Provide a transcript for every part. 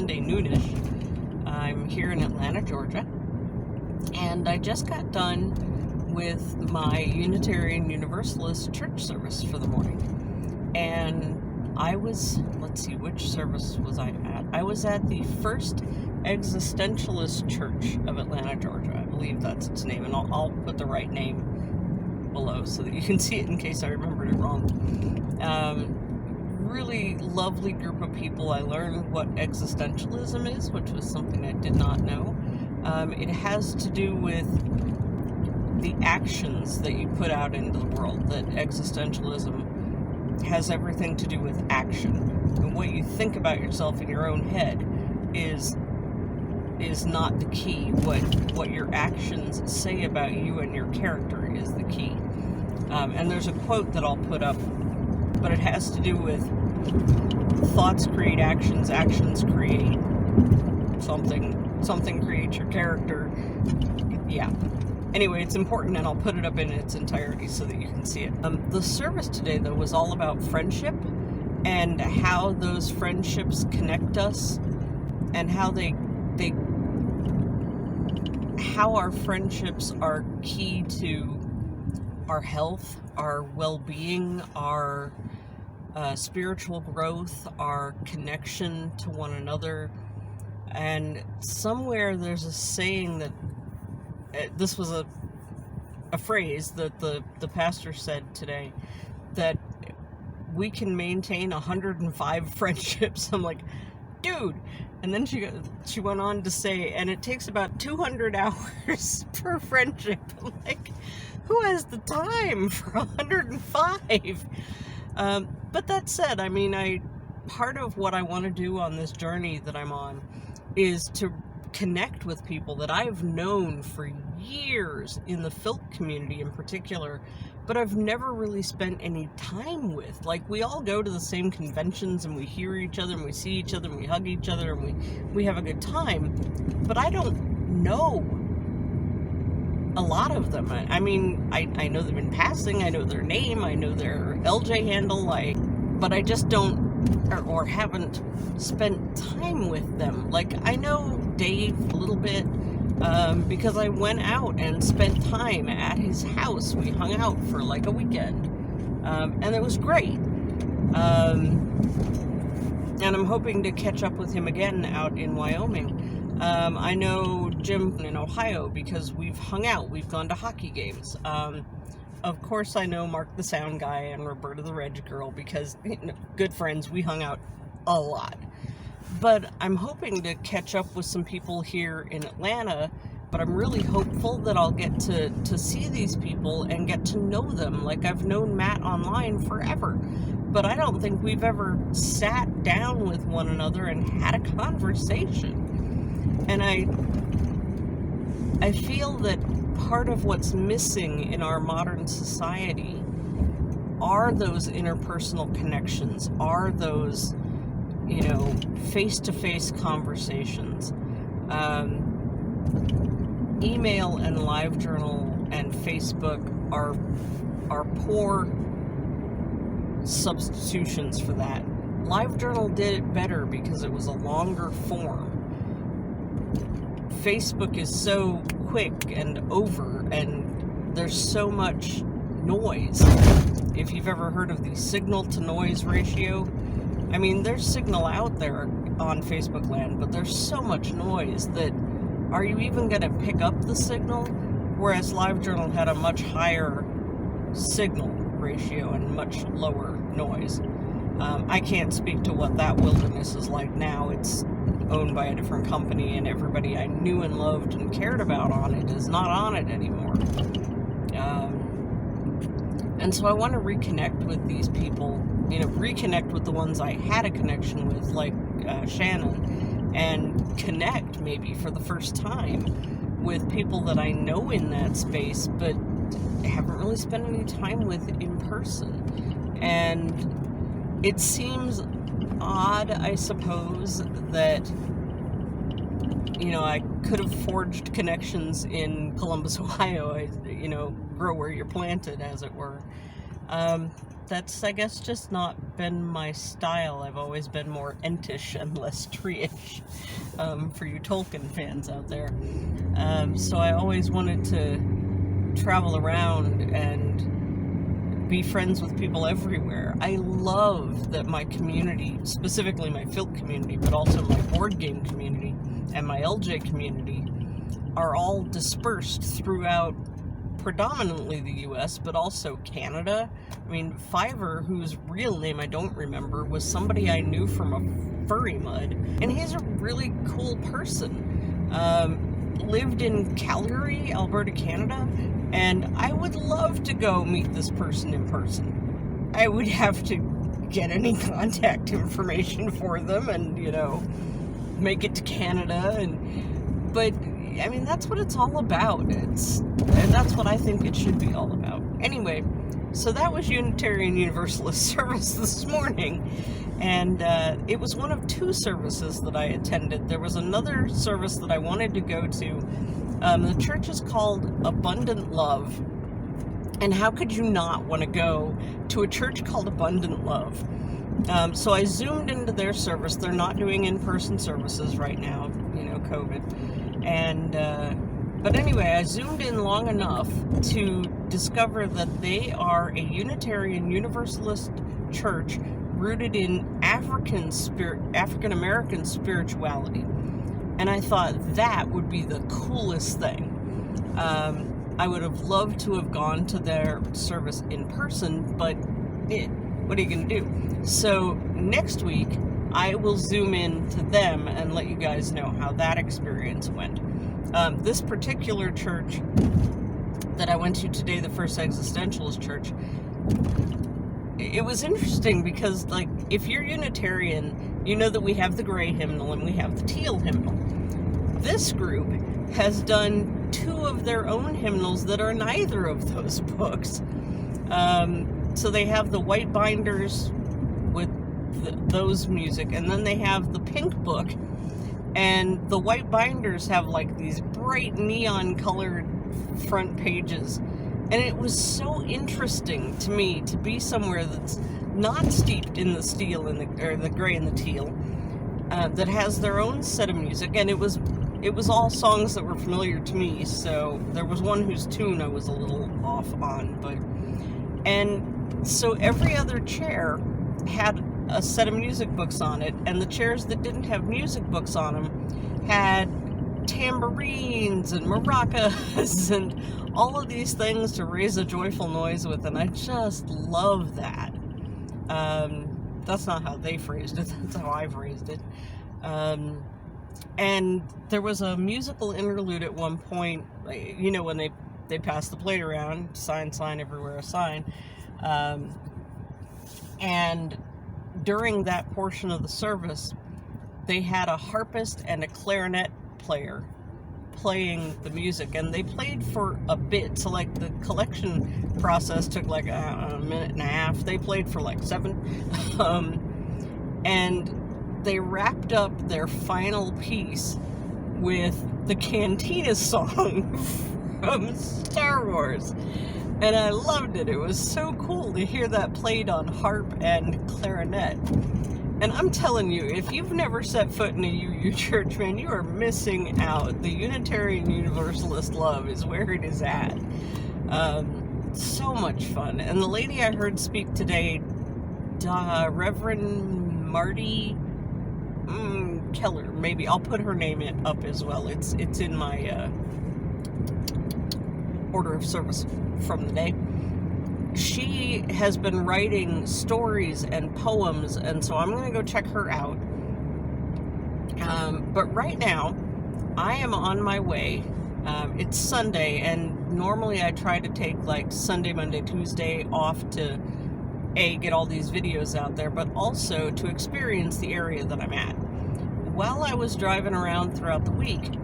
Sunday noonish. I'm here in Atlanta, Georgia, and I just got done with my Unitarian Universalist church service for the morning. And I was, let's see, which service was I at? I was at the First Existentialist Church of Atlanta, Georgia. I believe that's its name, and I'll put the right name below so that you can see it in case I remembered it wrong. Really lovely group of people. I learned what existentialism is, which was something I did not know. It has to do with the actions that you put out into the world, that existentialism has everything to do with action. And what you think about yourself in your own head is not the key. What your actions say about you and your character is the key. And there's a quote that I'll put up, but it has to do with thoughts create actions, actions create something creates your character. Yeah. Anyway, it's important, and I'll put it up in its entirety so that you can see it. The service today, though, was all about friendship and how those friendships connect us, and how how our friendships are key to our health, our well-being, our spiritual growth, our connection to one another. And somewhere there's a saying that this was a phrase that the pastor said today, that we can maintain 105 friendships. I'm like, dude. And then she went on to say, and it takes about 200 hours per friendship. I'm like, who has the time for 105? But that said, I mean, part of what I want to do on this journey that I'm on is to connect with people that I've known for years in the Filk community in particular, but I've never really spent any time with. Like, we all go to the same conventions, and we hear each other, and we see each other, and we hug each other, and we have a good time, but I don't know a lot of them. I mean, I know them in passing, I know their name, I know their LJ handle, but I just don't, or haven't spent time with them. Like, I know Dave a little bit, because I went out and spent time at his house. We hung out for like a weekend, and it was great. And I'm hoping to catch up with him again out in Wyoming. I know Jim in Ohio because we've hung out. We've gone to hockey games. Of course, I know Mark the Sound Guy and Roberta the Reg Girl because, good friends, we hung out a lot. But I'm hoping to catch up with some people here in Atlanta, but I'm really hopeful that I'll get to see these people and get to know them. Like, I've known Matt online forever, but I don't think we've ever sat down with one another and had a conversation. And I feel that part of what's missing in our modern society are those interpersonal connections, are those, face-to-face conversations. Email and LiveJournal and Facebook are poor substitutions for that. LiveJournal did it better because it was a longer form. Facebook is so quick and over, and there's so much noise. If you've ever heard of the signal-to-noise ratio, I mean, there's signal out there on Facebook land, but there's so much noise that, are you even going to pick up the signal? Whereas LiveJournal had a much higher signal ratio and much lower noise. I can't speak to what that wilderness is like now. It's owned by a different company, and everybody I knew and loved and cared about on it is not on it anymore. And so I want to reconnect with these people, reconnect with the ones I had a connection with, like Shannon, and connect maybe for the first time with people that I know in that space, but haven't really spent any time with in person. And it seems odd, I suppose, that I could have forged connections in Columbus, Ohio. Grow where you're planted, as it were. That's, I guess, just not been my style. I've always been more Entish and less tree-ish, for you Tolkien fans out there. So I always wanted to travel around and be friends with people everywhere. I love that my community, specifically my Filk community, but also my board game community and my LJ community, are all dispersed throughout predominantly the US, but also Canada. I mean, Fiverr, whose real name I don't remember, was somebody I knew from a furry mud, and he's a really cool person. Lived in Calgary, Alberta, Canada, and I would love to go meet this person in person. I would have to get any contact information for them and, you know, make it to Canada, but I mean, that's what it's all about. And that's what I think it should be all about. Anyway, so that was Unitarian Universalist service this morning, and it was one of two services that I attended. There was another service that I wanted to go to. The church is called Abundant Love, and how could you not want to go to a church called Abundant Love? So I zoomed into their service. They're not doing in-person services right now, you know, COVID. And, but anyway, I zoomed in long enough to discover that they are a Unitarian Universalist church rooted in African-American spirituality. And I thought that would be the coolest thing. I would have loved to have gone to their service in person, but what are you going to do? So next week, I will zoom in to them and let you guys know how that experience went. This particular church that I went to today, the First Existentialist Church, it was interesting because, like, if you're Unitarian, you know that we have the gray hymnal and we have the teal hymnal. This group has done two of their own hymnals that are neither of those books. So they have the white binders with those music, and then they have the pink book, and the white binders have like these bright neon colored front pages. And it was so interesting to me to be somewhere that's not steeped in the steel and the gray and the teal, that has their own set of music, and it was all songs that were familiar to me. So there was one whose tune I was a little off on, and so every other chair had a set of music books on it, and the chairs that didn't have music books on them had tambourines and maracas and all of these things to raise a joyful noise with, and I just love that. That's not how they phrased it, that's how I phrased it. And there was a musical interlude at one point, you know, when they passed the plate around, sign everywhere, a sign. And during that portion of the service, they had a harpist and a clarinet player playing the music, and they played for a bit. So like the collection process took like a minute and a half. They played for like 7, and they wrapped up their final piece with the Cantina song from Star Wars. And I loved it. It was so cool to hear that played on harp and clarinet. And I'm telling you, if you've never set foot in a UU church, man, you are missing out. The Unitarian Universalist love is where it is at. So much fun. And the lady I heard speak today, Reverend Marty Keller, maybe. I'll put her name up as well. It's in my order of service from the day. She has been writing stories and poems, and so I'm going to go check her out. But right now, I am on my way. It's Sunday, and normally I try to take like Sunday, Monday, Tuesday off to get all these videos out there, but also to experience the area that I'm at. While I was driving around throughout the week,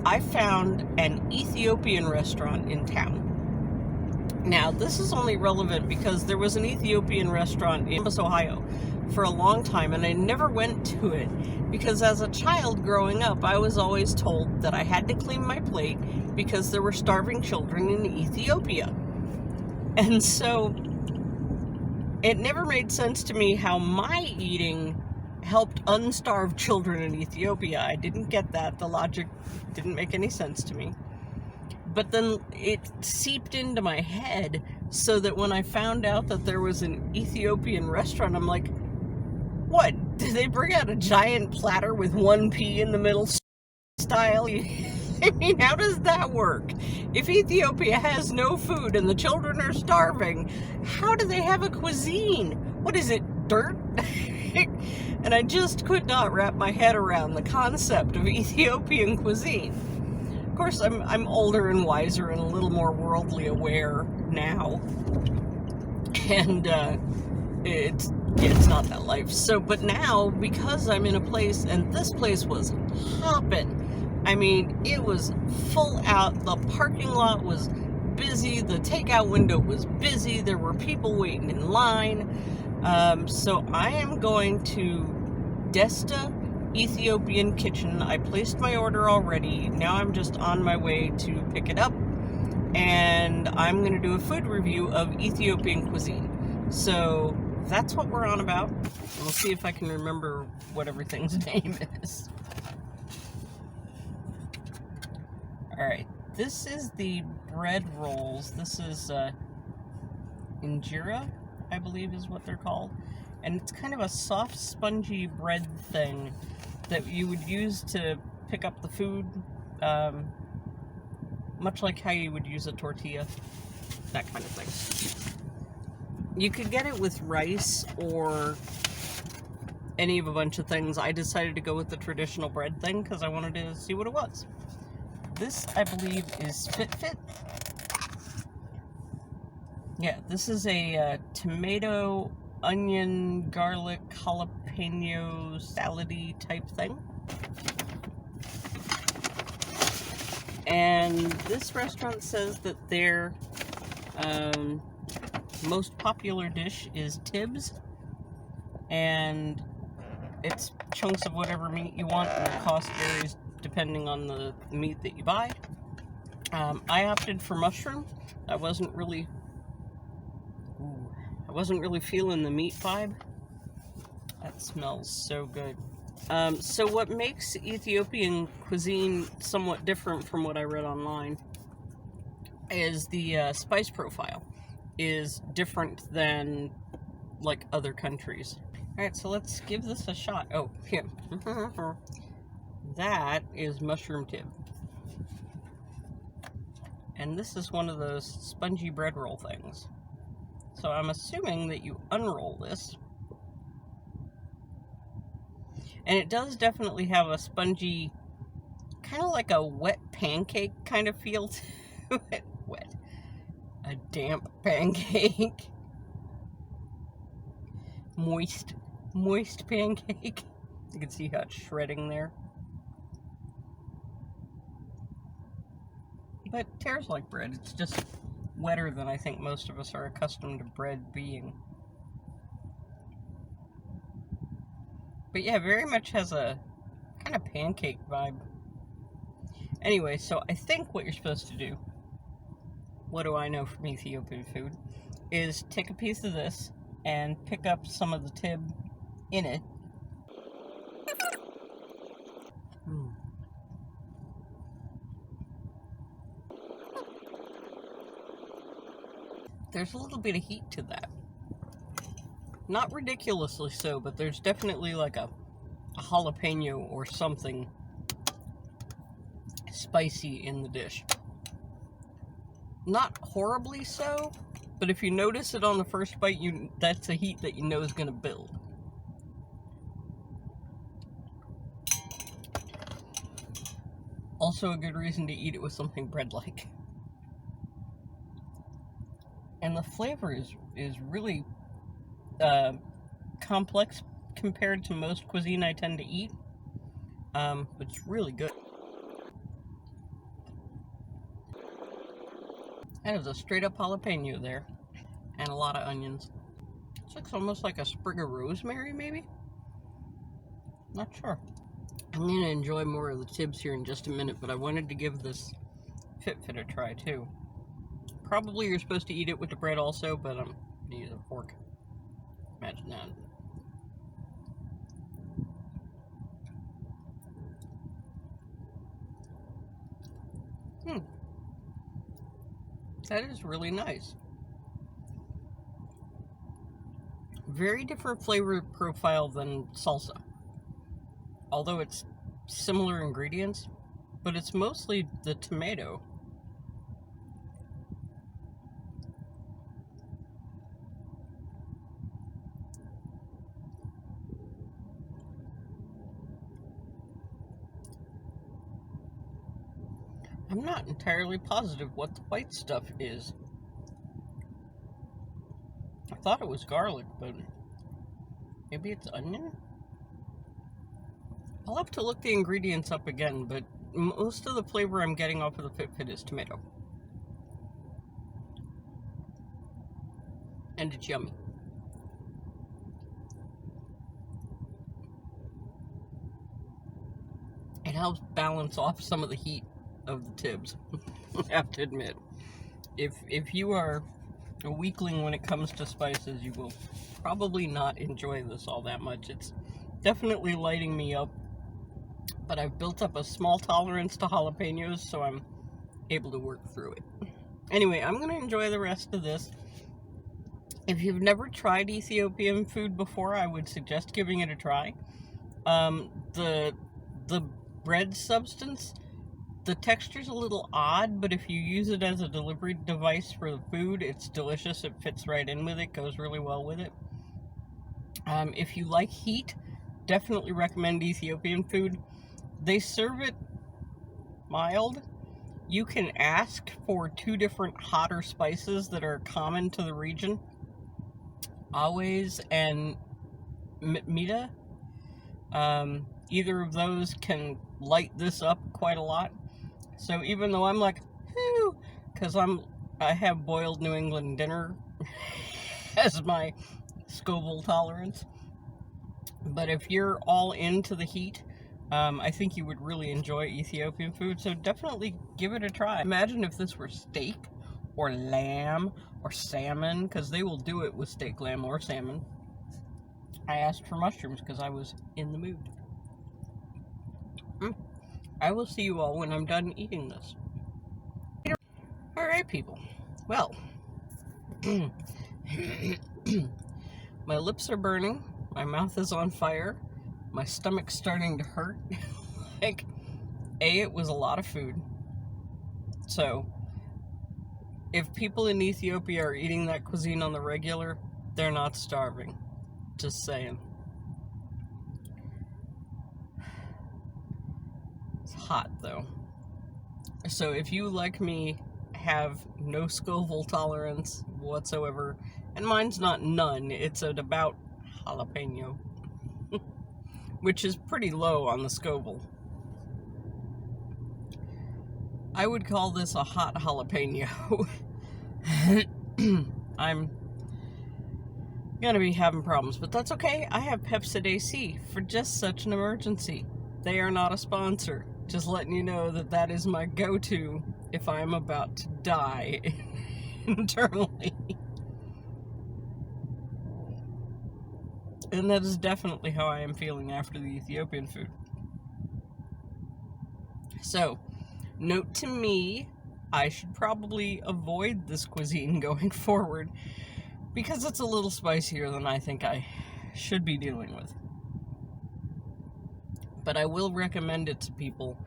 I found an Ethiopian restaurant in town. Now, this is only relevant because there was an Ethiopian restaurant in Columbus, Ohio for a long time, and I never went to it because as a child growing up, I was always told that I had to clean my plate because there were starving children in Ethiopia. And so it never made sense to me how my eating helped unstarve children in Ethiopia. I didn't get that. The logic didn't make any sense to me. But then it seeped into my head so that when I found out that there was an Ethiopian restaurant, I'm like, what? Did they bring out a giant platter with one pea in the middle style? I mean, how does that work? If Ethiopia has no food and the children are starving, how do they have a cuisine? What is it, dirt? And I just could not wrap my head around the concept of Ethiopian cuisine. Of course, I'm older and wiser and a little more worldly aware now. And it's not that life. So, but now, because I'm in a place, and this place was hopping. I mean, it was full out. The parking lot was busy. The takeout window was busy. There were people waiting in line. So I am going to Desta Ethiopian Kitchen. I placed my order already. Now I'm just on my way to pick it up. And I'm going to do a food review of Ethiopian cuisine. So that's what we're on about. We'll see if I can remember what everything's name is. Alright, this is the bread rolls. This is injera, I believe is what they're called. And it's kind of a soft, spongy bread thing that you would use to pick up the food, much like how you would use a tortilla, that kind of thing. You could get it with rice or any of a bunch of things. I decided to go with the traditional bread thing because I wanted to see what it was. This, I believe, is Fit. Yeah, this is a tomato, onion, garlic, jalapeno, salad-y type thing. And this restaurant says that their most popular dish is tibs. And it's chunks of whatever meat you want, and the cost varies depending on the meat that you buy. I opted for mushroom. I wasn't really feeling the meat vibe. That smells so good. So what makes Ethiopian cuisine somewhat different from what I read online is the spice profile is different than like other countries. Alright, so let's give this a shot. Oh, here. That is mushroom tib. And this is one of those spongy bread roll things. So I'm assuming that you unroll this. And it does definitely have a spongy, kind of like a wet pancake kind of feel to it. Wet. A damp pancake. Moist pancake. You can see how it's shredding there. But it tears like bread. It's just wetter than I think most of us are accustomed to bread being. But yeah, very much has a kind of pancake vibe. Anyway, so I think what you're supposed to do, what do I know from Ethiopian food, is take a piece of this and pick up some of the tib in it. There's a little bit of heat to that. Not ridiculously so, but there's definitely like a jalapeno or something spicy in the dish. Not horribly so, but if you notice it on the first bite, that's a heat that you know is going to build. Also a good reason to eat it with something bread-like. And the flavor is really complex compared to most cuisine I tend to eat. But it's really good. That is a straight up jalapeno there. And a lot of onions. It looks almost like a sprig of rosemary, maybe? Not sure. I'm going to enjoy more of the tibs here in just a minute, but I wanted to give this Fit a try too. Probably you're supposed to eat it with the bread also, but I'm going to use a fork. Imagine that. That is really nice. Very different flavor profile than salsa. Although it's similar ingredients, but it's mostly the tomato. I'm not entirely positive what the white stuff is. I thought it was garlic, but maybe it's onion? I'll have to look the ingredients up again, but most of the flavor I'm getting off of the Fitbit is tomato. And it's yummy. It helps balance off some of the heat of the Tibbs, I have to admit. If you are a weakling when it comes to spices, you will probably not enjoy this all that much. It's definitely lighting me up, but I've built up a small tolerance to jalapenos, so I'm able to work through it. Anyway, I'm going to enjoy the rest of this. If you've never tried Ethiopian food before, I would suggest giving it a try. The bread substance, the texture's a little odd, but if you use it as a delivery device for the food, it's delicious. It fits right in with it, goes really well with it. If you like heat, definitely recommend Ethiopian food. They serve it mild. You can ask for 2 different hotter spices that are common to the region. Always and Mita. Either of those can light this up quite a lot. So even though I'm like, whew, because I have boiled New England dinner as my Scoville tolerance. But if you're all into the heat, I think you would really enjoy Ethiopian food. So definitely give it a try. Imagine if this were steak or lamb or salmon, because they will do it with steak, lamb, or salmon. I asked for mushrooms because I was in the mood. I will see you all when I'm done eating this. Alright, people. Well, my lips are burning, my mouth is on fire, my stomach's starting to hurt. Like, it was a lot of food. So, if people in Ethiopia are eating that cuisine on the regular, they're not starving. Just saying. It's hot, though. So if you, like me, have no Scoville tolerance whatsoever, and mine's not none, it's at about jalapeno, which is pretty low on the Scoville. I would call this a hot jalapeno. I'm gonna be having problems, but that's okay. I have Pepsid AC for just such an emergency. They are not a sponsor. Just letting you know that that is my go-to if I'm about to die internally. And that is definitely how I am feeling after the Ethiopian food. So, note to me, I should probably avoid this cuisine going forward because it's a little spicier than I think I should be dealing with. But I will recommend it to people.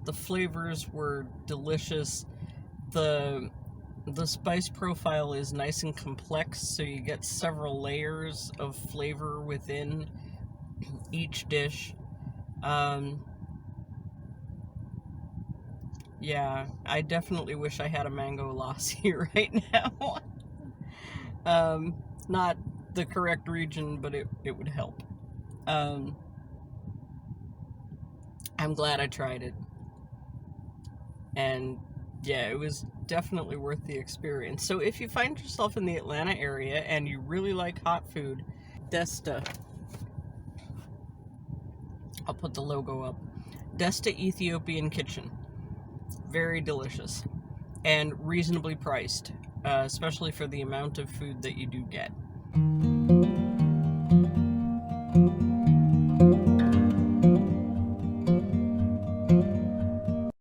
The flavors were delicious. The spice profile is nice and complex, so you get several layers of flavor within each dish. Yeah, I definitely wish I had a mango lassi right now. Not the correct region, but it would help. I'm glad I tried it. And yeah, it was definitely worth the experience. So if you find yourself in the Atlanta area and you really like hot food, Desta, I'll put the logo up, Desta Ethiopian Kitchen. Very delicious and reasonably priced, especially for the amount of food that you do get.